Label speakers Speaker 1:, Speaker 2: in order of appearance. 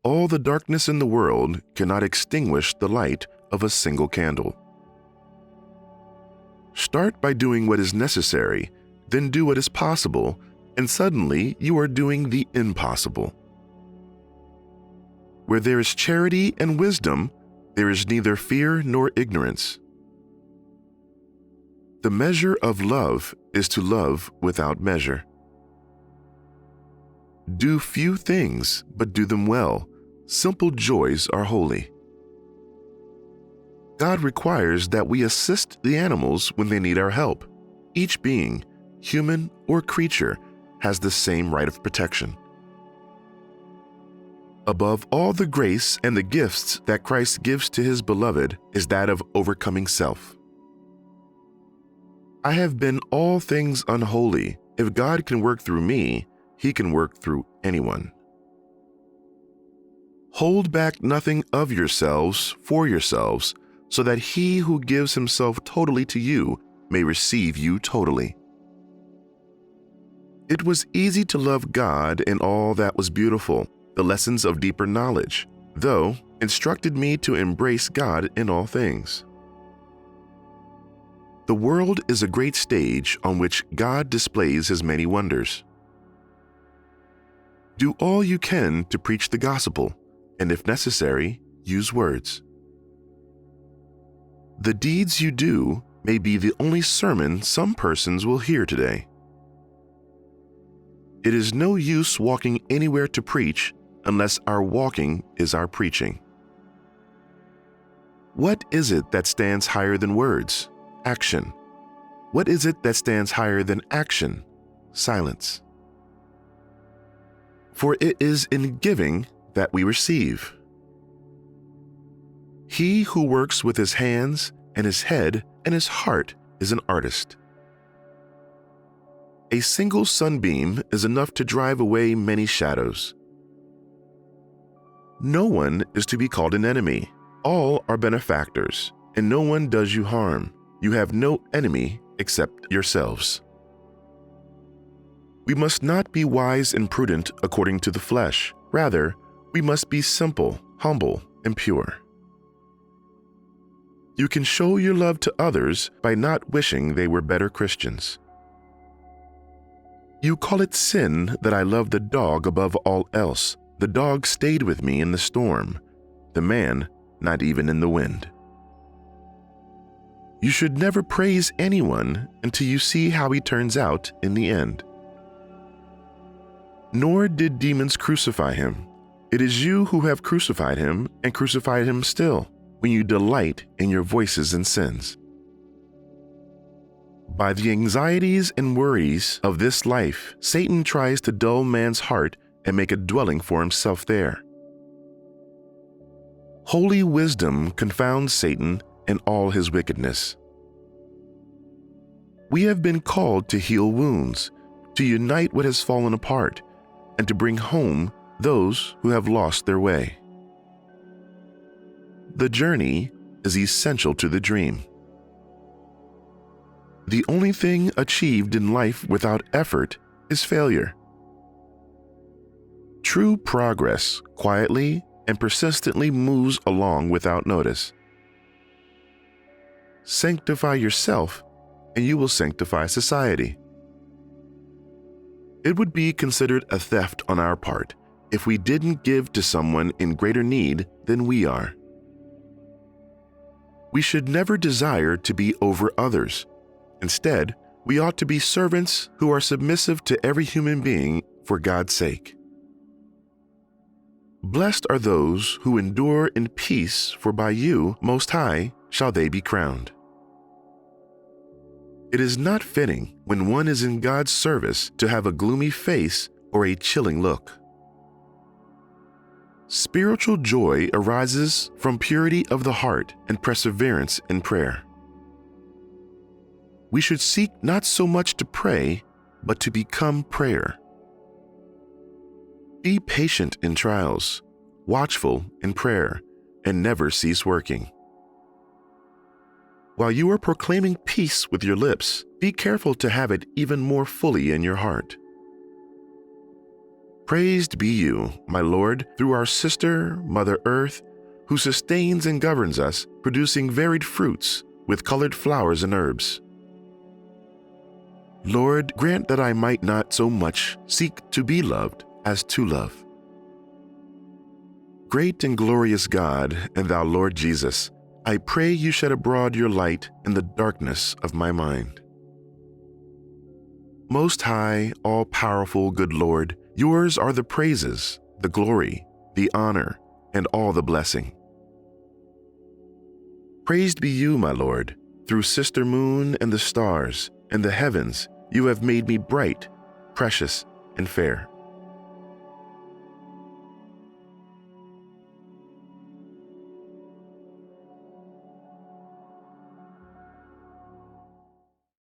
Speaker 1: All the darkness in the world cannot extinguish the light of a single candle. Start by doing what is necessary, then do what is possible, and suddenly you are doing the impossible. Where there is charity and wisdom, there is neither fear nor ignorance. The measure of love is to love without measure. Do few things, but do them well. Simple joys are holy. God requires that we assist the animals when they need our help. Each being, human or creature, has the same right of protection. Above all the grace and the gifts that Christ gives to his beloved is that of overcoming self. I have been all things unholy. If God can work through me, he can work through anyone. Hold back nothing of yourselves for yourselves, so that he who gives himself totally to you may receive you totally. It was easy to love God in all that was beautiful, the lessons of deeper knowledge, though instructed me to embrace God in all things. The world is a great stage on which God displays his many wonders. Do all you can to preach the gospel, and if necessary, use words. The deeds you do may be the only sermon some persons will hear today. It is no use walking anywhere to preach unless our walking is our preaching. What is it that stands higher than words? Action. What is it that stands higher than action? Silence. For it is in giving that we receive. He who works with his hands and his head and his heart is an artist. A single sunbeam is enough to drive away many shadows. No one is to be called an enemy. All are benefactors, and no one does you harm. You have no enemy except yourselves. We must not be wise and prudent according to the flesh. Rather, we must be simple, humble, and pure. You can show your love to others by not wishing they were better Christians. You call it sin that I love the dog above all else. The dog stayed with me in the storm, the man not even in the wind. You should never praise anyone until you see how he turns out in the end. Nor did demons crucify him. It is you who have crucified him and crucified him still, when you delight in your voices and sins. By the anxieties and worries of this life, Satan tries to dull man's heart and make a dwelling for himself there. Holy wisdom confounds Satan and all his wickedness. We have been called to heal wounds, to unite what has fallen apart, and to bring home those who have lost their way. The journey is essential to the dream. The only thing achieved in life without effort is failure. True progress quietly and persistently moves along without notice. Sanctify yourself, and you will sanctify society. It would be considered a theft on our part if we didn't give to someone in greater need than we are. We should never desire to be over others. Instead, we ought to be servants who are submissive to every human being for God's sake. Blessed are those who endure in peace, for by you, Most High, shall they be crowned. It is not fitting, when one is in God's service, to have a gloomy face or a chilling look. Spiritual joy arises from purity of the heart and perseverance in prayer. We should seek not so much to pray, but to become prayer. Be patient in trials, watchful in prayer, and never cease working. While you are proclaiming peace with your lips, be careful to have it even more fully in your heart. Praised be you, my Lord, through our sister, Mother Earth, who sustains and governs us, producing varied fruits with colored flowers and herbs. Lord, grant that I might not so much seek to be loved as to love. Great and glorious God, and thou Lord Jesus, I pray you shed abroad your light in the darkness of my mind. Most high, all-powerful, good Lord, yours are the praises, the glory, the honor, and all the blessing. Praised be you, my Lord, through sister moon and the stars and the heavens, you have made me bright, precious, and fair.